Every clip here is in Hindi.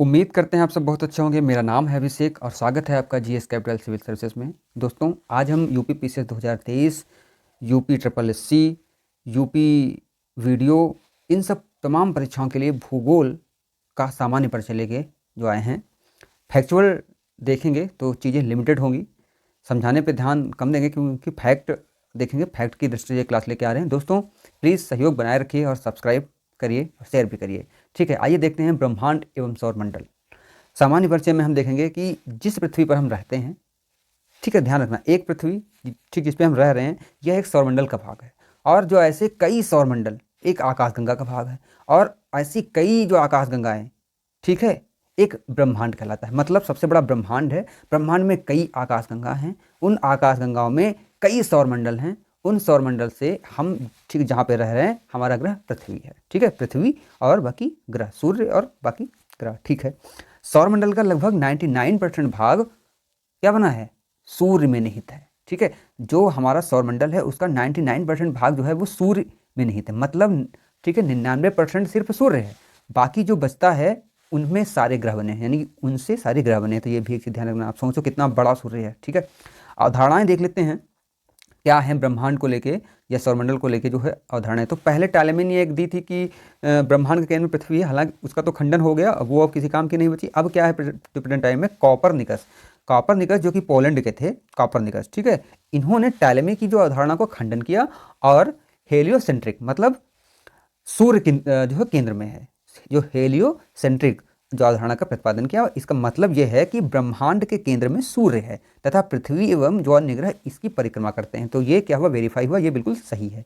उम्मीद करते हैं आप सब बहुत अच्छे होंगे। मेरा नाम है अभिषेक और स्वागत है आपका जीएस कैपिटल सिविल सर्विसेज में। दोस्तों, आज हम UP PCS 2023, UP triple SC, UP video, इन सब तमाम परीक्षाओं के लिए भूगोल का सामान्य परिचय लेके जो आए हैं। फैक्चुअल देखेंगे तो चीज़ें लिमिटेड होंगी, समझाने पे ध्यान कम देंगे क्योंकि फैक्ट देखेंगे, फैक्ट की दृष्टि से ये क्लास लेके आ रहे हैं। दोस्तों, प्लीज़ सहयोग बनाए रखिए और सब्सक्राइब करिए और शेयर भी करिए। ठीक है, आइए देखते हैं ब्रह्मांड एवं सौरमंडल। सामान्य परिचय में हम देखेंगे कि जिस पृथ्वी पर हम रहते हैं, ठीक है, ध्यान रखना, एक पृथ्वी ठीक जिस पे हम रह रहे हैं, यह एक सौरमंडल का भाग है। और जो ऐसे कई सौरमंडल एक आकाशगंगा का भाग है, और ऐसी कई जो आकाशगंगाएं, ठीक है, एक ब्रह्मांड कहलाता है। मतलब सबसे बड़ा ब्रह्मांड है। ब्रह्मांड में कई आकाशगंगा हैं, उन आकाशगंगाओं में कई सौरमंडल हैं। उन सौरमंडल से हम ठीक जहाँ पे रह रहे हैं, हमारा ग्रह पृथ्वी है। ठीक है, पृथ्वी और बाकी ग्रह, सूर्य और बाकी ग्रह। ठीक है, सौरमंडल का लगभग 99% भाग क्या बना है, सूर्य में निहित है। ठीक है, जो हमारा सौरमंडल है उसका 99% भाग जो है वो सूर्य में निहित है। मतलब ठीक है, 99% सिर्फ सूर्य है, बाकी जो बचता है उनमें सारे ग्रह बने हैं, यानी उनसे सारे ग्रह बने हैं। तो ये भी एक चीज़ ध्यान रखना। आप सोचो कितना बड़ा सूर्य है। ठीक है, अवधारणाएं देख लेते हैं क्या है ब्रह्मांड को लेके या सौरमंडल को लेके जो है अवधारणाएं। तो पहले टालेमी ने एक दी थी कि ब्रह्मांड के केंद्र में पृथ्वी है, हालांकि उसका तो खंडन हो गया, वो अब किसी काम की नहीं बची। अब क्या है प्रेजेंट टाइम में, कॉपरनिकस जो कि पोलैंड के थे, कॉपरनिकस, ठीक है, इन्होंने टालेमी की जो अवधारणा को खंडन किया और हेलियोसेंट्रिक, मतलब सूर्य जो है केंद्र में है, जो हेलियोसेंट्रिक जो अवधारणा का प्रतिपादन किया। इसका मतलब यह है कि ब्रह्मांड के केंद्र में सूर्य है तथा पृथ्वी एवं जो अन्य ग्रह इसकी परिक्रमा करते हैं। तो ये क्या हुआ, वेरीफाई हुआ, ये बिल्कुल सही है।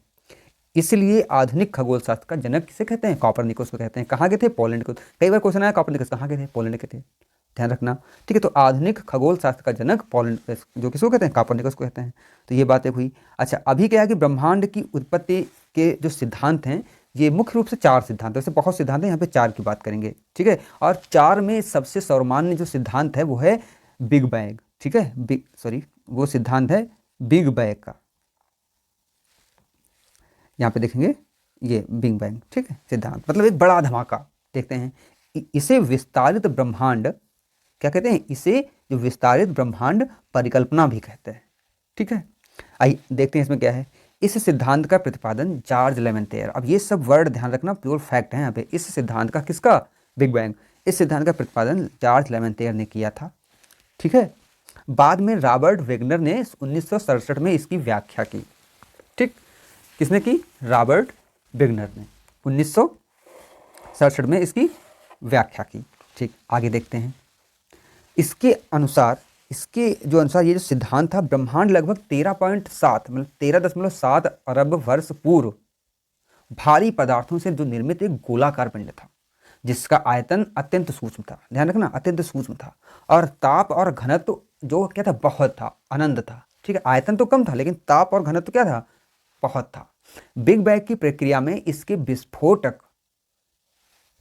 इसलिए आधुनिक खगोल शास्त्र का जनक किसे कहते हैं, कॉपरनिकस को कहते हैं। कहाँ के थे, पोलैंड को। कई बार क्वेश्चन आया कॉपरनिकस कहाँ के थे, पोलैंड के थे, ध्यान रखना। ठीक है, तो आधुनिक खगोल शास्त्र का जनक पोलैंड जो किसको कहते हैं, कॉपरनिकस को कहते हैं। तो ये बातें हुई। अच्छा, अभी क्या है कि ब्रह्मांड की उत्पत्ति के जो सिद्धांत हैं, ये मुख्य रूप से 4 सिद्धांत, वैसे बहुत सिद्धांत हैं, यहाँ पे 4 की बात करेंगे। ठीक है, और 4 में सबसे सर्वमान्य जो सिद्धांत है वो है बिग बैंग। ठीक है, वो सिद्धांत है बिग बैंग का। यहाँ पे देखेंगे ये बिग बैंग, ठीक है, सिद्धांत मतलब एक बड़ा धमाका। देखते हैं, इसे विस्तारित ब्रह्मांड क्या कहते हैं, इसे जो विस्तारित ब्रह्मांड परिकल्पना भी कहते हैं। ठीक है, आइए देखते हैं इसमें क्या है। इस सिद्धांत का प्रतिपादन जॉर्ज लेमेंतेयर, अब ये सब वर्ड ध्यान रखना, प्योर फैक्ट है यहाँ पे। इस सिद्धांत का, किसका, बिग बैंग, इस सिद्धांत का प्रतिपादन जॉर्ज लेमेंतेयर ने किया था। ठीक है, बाद में रॉबर्ट वेगनर ने 1967 में इसकी व्याख्या की। ठीक, किसने की, रॉबर्ट वेगनर ने 1967 में इसकी व्याख्या की। ठीक, आगे देखते हैं। इसके अनुसार ये जो सिद्धांत था, ब्रह्मांड लगभग 13.7 मतलब 13.7 अरब वर्ष पूर्व भारी पदार्थों से जो निर्मित एक गोलाकार पिंड था, जिसका आयतन अत्यंत सूक्ष्म था। ध्यान रखना, अत्यंत सूक्ष्म था, और ताप और घनत्व जो क्या था, बहुत था, अनंत था। ठीक है, आयतन तो कम था लेकिन ताप और घनत्व क्या था, बहुत था। बिग बैंग की प्रक्रिया में इसके विस्फोटक,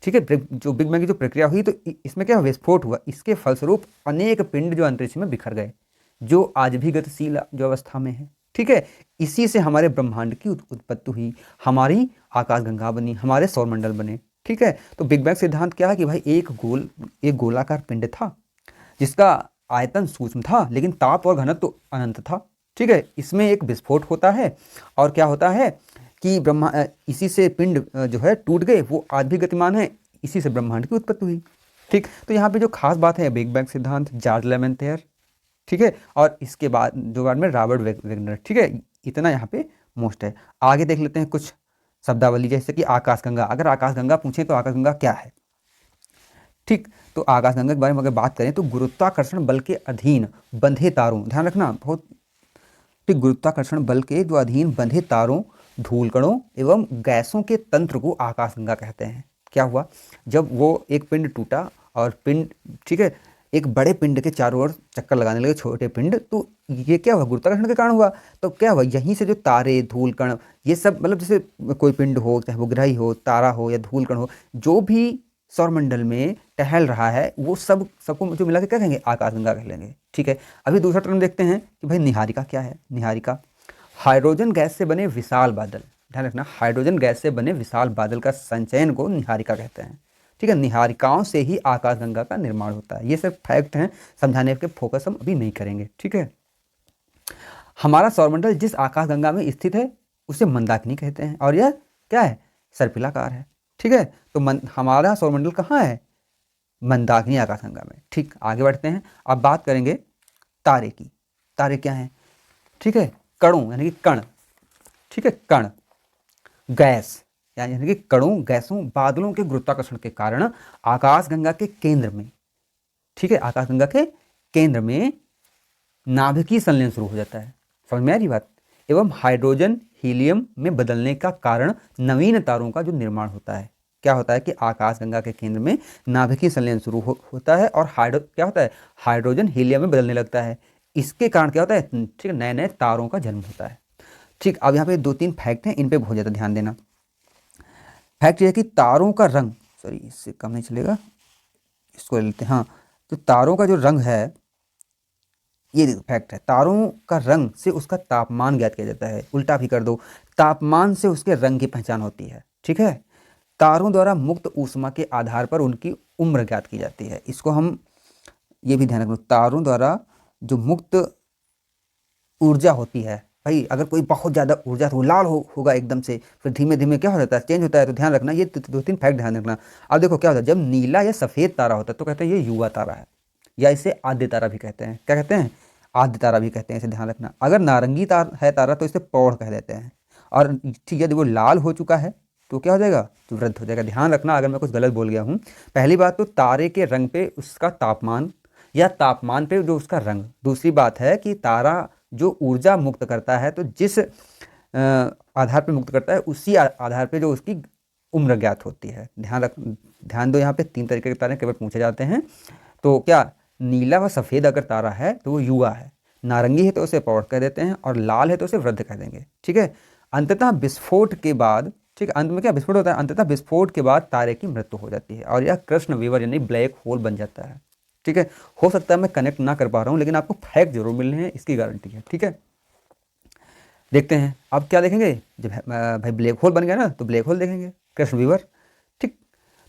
ठीक है, जो बिग बैंग की जो प्रक्रिया हुई तो इसमें क्या विस्फोट हुआ, इसके फलस्वरूप अनेक पिंड जो अंतरिक्ष में बिखर गए, जो आज भी गतिशील जो अवस्था में है। ठीक है, इसी से हमारे ब्रह्मांड की उत्पत्ति हुई, हमारी आकाशगंगा बनी, हमारे सौरमंडल बने। ठीक है, तो बिग बैंग सिद्धांत क्या है कि भाई एक गोलाकार पिंड था जिसका आयतन सूक्ष्म था लेकिन ताप और घनत्व तो अनंत था। ठीक है, इसमें एक विस्फोट होता है और क्या होता है कि इसी से पिंड जो है टूट गए, वो आज भी गतिमान है, इसी से ब्रह्मांड की उत्पत्ति हुई। ठीक, तो यहाँ पे जो खास बात है, बिग बैंग सिद्धांत, जॉर्ज लेमेंतेयर, ठीक है, और इसके बाद जो बाद में रॉबर्ट वेगनर। ठीक है, इतना यहाँ पे मोस्ट है। आगे देख लेते हैं कुछ शब्दावली, जैसे कि आकाशगंगा। अगर आकाशगंगा पूछें तो आकाशगंगा क्या है। ठीक, तो आकाशगंगा के बारे में अगर बात करें तो गुरुत्वाकर्षण बल के अधीन बंधे तारों, ध्यान रखना बहुत, ठीक, गुरुत्वाकर्षण बल के जो अधीन बंधे तारों, धूलकणों एवं गैसों के तंत्र को आकाशगंगा कहते हैं। क्या हुआ, जब वो एक पिंड टूटा और पिंड, ठीक है, एक बड़े पिंड के चारों ओर चक्कर लगाने लगे छोटे पिंड, तो ये क्या हुआ, गुरुत्वाकर्षण के कारण हुआ। तो क्या हुआ, यहीं से जो तारे, धूल कण, ये सब, मतलब जैसे कोई पिंड हो, चाहे वो ग्रह ही हो, तारा हो या धूल कण हो, जो भी सौरमंडल में टहल रहा है, वो सबको जो मिला के क्या कहेंगे, आकाशगंगा कह लेंगे। ठीक है, अभी दूसरा टर्म देखते हैं कि भाई निहारिका क्या है। निहारिका हाइड्रोजन गैस से बने विशाल बादल, ध्यान रखना, हाइड्रोजन गैस से बने विशाल बादल का संचयन को निहारिका कहते हैं। ठीक है, निहारिकाओं से ही आकाशगंगा का निर्माण होता है। ये सब फैक्ट हैं, समझाने के फोकस हम अभी नहीं करेंगे। ठीक है, हमारा सौरमंडल जिस आकाशगंगा में स्थित है उसे मंदाकिनी कहते हैं, और यह क्या है, सर्पिलाकार है। ठीक है, तो हमारा सौरमंडल कहाँ है, मंदाकिनी आकाशगंगा में। ठीक, आगे बढ़ते हैं। अब बात करेंगे तारे की। तारे क्या हैं, ठीक है, कणों यानी कि कण, ठीक है, कण, गैस यानी कि कणों, गैसों, बादलों के गुरुत्वाकर्षण के कारण आकाशगंगा के केंद्र में, ठीक है, आकाशगंगा के केंद्र में नाभिकीय संलयन शुरू हो जाता है। समझ में आ रही बात। एवं हाइड्रोजन हीलियम में बदलने का कारण नवीन तारों का जो निर्माण होता है। क्या होता है कि आकाशगंगा के केंद्र में नाभिकीय संलयन शुरू होता है और क्या होता है, हाइड्रोजन हीलियम में बदलने लगता है। इसके कारण क्या होता है, ठीक है, नए नए तारों का जन्म होता है। ठीक, अब यहाँ पे 2-3 फैक्ट हैं, इन पे बहुत ज़्यादा ध्यान देना। फैक्ट ये है कि तारों का रंग, सॉरी इससे कम नहीं चलेगा, इसको ले लेते हैं। हाँ, तो तारों का जो रंग है, ये फैक्ट है, तारों का रंग से उसका तापमान ज्ञात किया जाता है। उल्टा भी कर दो, तापमान से उसके रंग की पहचान होती है। ठीक है, तारों द्वारा मुक्त ऊष्मा के आधार पर उनकी उम्र ज्ञात की जाती है। इसको हम ये भी ध्यान रखना, तारों द्वारा जो मुक्त ऊर्जा होती है, भाई अगर कोई बहुत ज़्यादा ऊर्जा तो लाल होगा एकदम से, फिर धीमे धीमे क्या हो जाता है, चेंज होता है। तो ध्यान रखना, ये 2-3 फैक्ट ध्यान रखना। अब देखो क्या होता है, जब नीला या सफ़ेद तारा होता है तो कहते हैं ये युवा तारा है, या इसे आद्य तारा भी कहते हैं। क्या कहते हैं, आद्य तारा भी कहते हैं, इसे ध्यान रखना। अगर नारंगी है तारा तो इसे प्रौढ़ कह देते हैं। और ठीक है, जब वो लाल हो चुका है तो क्या हो जाएगा, तो वृद्ध हो जाएगा। ध्यान रखना अगर मैं कुछ गलत बोल गया हूँ। पहली बात तो तारे के रंग पे उसका तापमान, या तापमान पे जो उसका रंग। दूसरी बात है कि तारा जो ऊर्जा मुक्त करता है, तो जिस आधार पे मुक्त करता है उसी आधार पे जो उसकी उम्र ज्ञात होती है। ध्यान दो, यहाँ पे 3 तरीके के तारे केवल पूछे जाते हैं। तो क्या, नीला व सफ़ेद अगर तारा है तो वो युवा है, नारंगी है तो उसे प्रौढ़ कह देते हैं, और लाल है तो उसे वृद्ध कह देंगे। ठीक है, अंततः विस्फोट के बाद, ठीक है, अंत में क्या विस्फोट होता है, अंततः विस्फोट के बाद तारे की मृत्यु हो जाती है और यह कृष्ण विवर यानी ब्लैक होल बन जाता है। ठीक है, हो सकता है मैं कनेक्ट ना कर पा रहा हूँ, लेकिन आपको फैक्ट जरूर मिलने हैं, इसकी गारंटी है। ठीक है, देखते हैं अब क्या देखेंगे। जब भाई ब्लैक होल बन गया ना, तो ब्लैक होल देखेंगे, कृष्ण विवर। ठीक,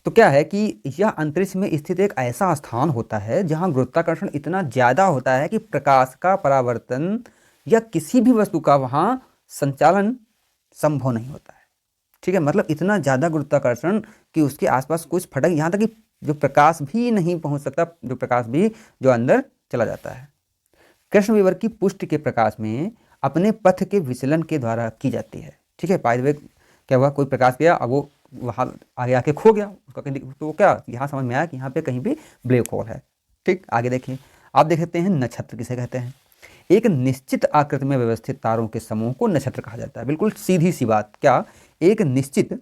तो क्या है कि यह अंतरिक्ष में स्थित एक ऐसा स्थान होता है जहां गुरुत्वाकर्षण इतना ज़्यादा होता है कि प्रकाश का परावर्तन या किसी भी वस्तु का वहां संचालन संभव नहीं होता है। ठीक है, मतलब इतना ज़्यादा गुरुत्वाकर्षण कि उसके आसपास कुछ फटक, यहाँ तक कि जो प्रकाश भी नहीं पहुंच सकता, जो प्रकाश भी जो अंदर चला जाता है। कृष्ण विवर की पुष्टि के प्रकाश में अपने पथ के विचलन के द्वारा की जाती है। ठीक है, बाय द वे क्या हुआ, कोई प्रकाश गया, अब वो वहाँ आगे आके खो गया उसका, तो क्या यहाँ समझ में आया कि यहाँ पे कहीं भी ब्लैक होल है। ठीक, आगे देखिए, आप देख सकते हैं नक्षत्र किसे कहते हैं। एक निश्चित आकृति में व्यवस्थित तारों के समूह को नक्षत्र कहा जाता है। बिल्कुल सीधी सी बात, क्या, एक निश्चित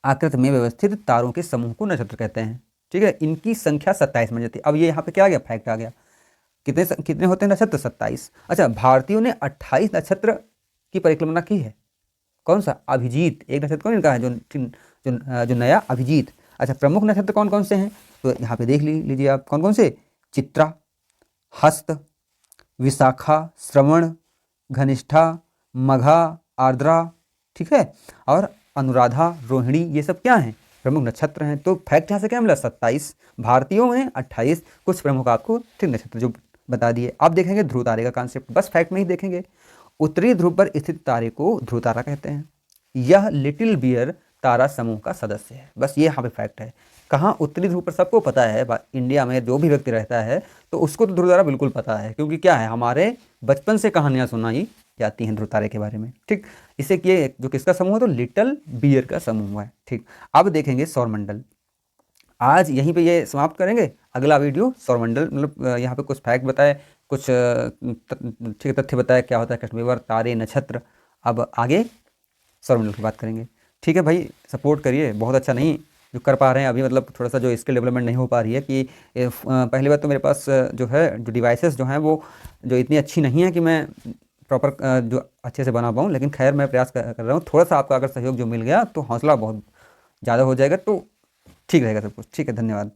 आकृति में व्यवस्थित तारों के समूह को नक्षत्र कहते हैं। ठीक है, इनकी संख्या 27 बन जाती है। अब ये यहाँ पे क्या आ गया, फैक्ट आ गया, कितने होते हैं नक्षत्र, 27। अच्छा, भारतीयों ने 28 नक्षत्र की परिक्रमा की है। कौन सा, अभिजीत, एक नक्षत्र कौन इनका है, जो नया अभिजीत। अच्छा, प्रमुख नक्षत्र कौन कौन से हैं, तो यहाँ पे देख लीजिए आप, कौन कौन से, चित्रा, हस्त, विशाखा, श्रवण, घनिष्ठा, मघा, आर्द्रा, ठीक है, और अनुराधा, रोहिणी, ये सब क्या हैं, प्रमुख नक्षत्र हैं। तो फैक्ट यहाँ से क्या मिला, 27, भारतीयों में 28, कुछ प्रमुख आपको ठीक नक्षत्र जो बता दिए। अब देखेंगे ध्रुव तारे का कॉन्सेप्ट, बस फैक्ट में ही देखेंगे। उत्तरी ध्रुव पर स्थित तारे को ध्रुव तारा कहते हैं। यह लिटिल बियर तारा समूह का सदस्य है। बस ये यहाँ पे फैक्ट है। कहाँ, उत्तरी ध्रुव पर सबको पता है, इंडिया में जो भी व्यक्ति रहता है तो उसको तो ध्रुव तारा बिल्कुल पता है, क्योंकि क्या है, हमारे बचपन से कहानियाँ सुनाई जाती हैं ध्रुव तारे के बारे में। ठीक, इसे ये जो किसका समूह है, तो लिटिल बियर का समूह है। ठीक, अब देखेंगे सौरमंडल। आज यहीं पे ये समाप्त करेंगे, अगला वीडियो सौरमंडल, मतलब यहाँ पे कुछ फैक्ट बताए, कुछ ठीक तथ्य बताए, क्या होता है कृष्ण विवर, तारे, नक्षत्र। अब आगे सौरमंडल की बात करेंगे। ठीक है भाई, सपोर्ट करिए, बहुत अच्छा नहीं जो कर पा रहे हैं अभी, मतलब थोड़ा सा जो स्किल डेवलपमेंट नहीं हो पा रही है कि पहली बात तो मेरे पास जो है जो डिवाइसेस जो हैं वो जो इतनी अच्छी नहीं है कि मैं प्रॉपर जो अच्छे से बना पाऊँ, लेकिन खैर मैं प्रयास कर रहा हूँ। थोड़ा सा आपका अगर सहयोग जो मिल गया तो हौसला बहुत ज़्यादा हो जाएगा, तो ठीक रहेगा सब कुछ। ठीक है, धन्यवाद।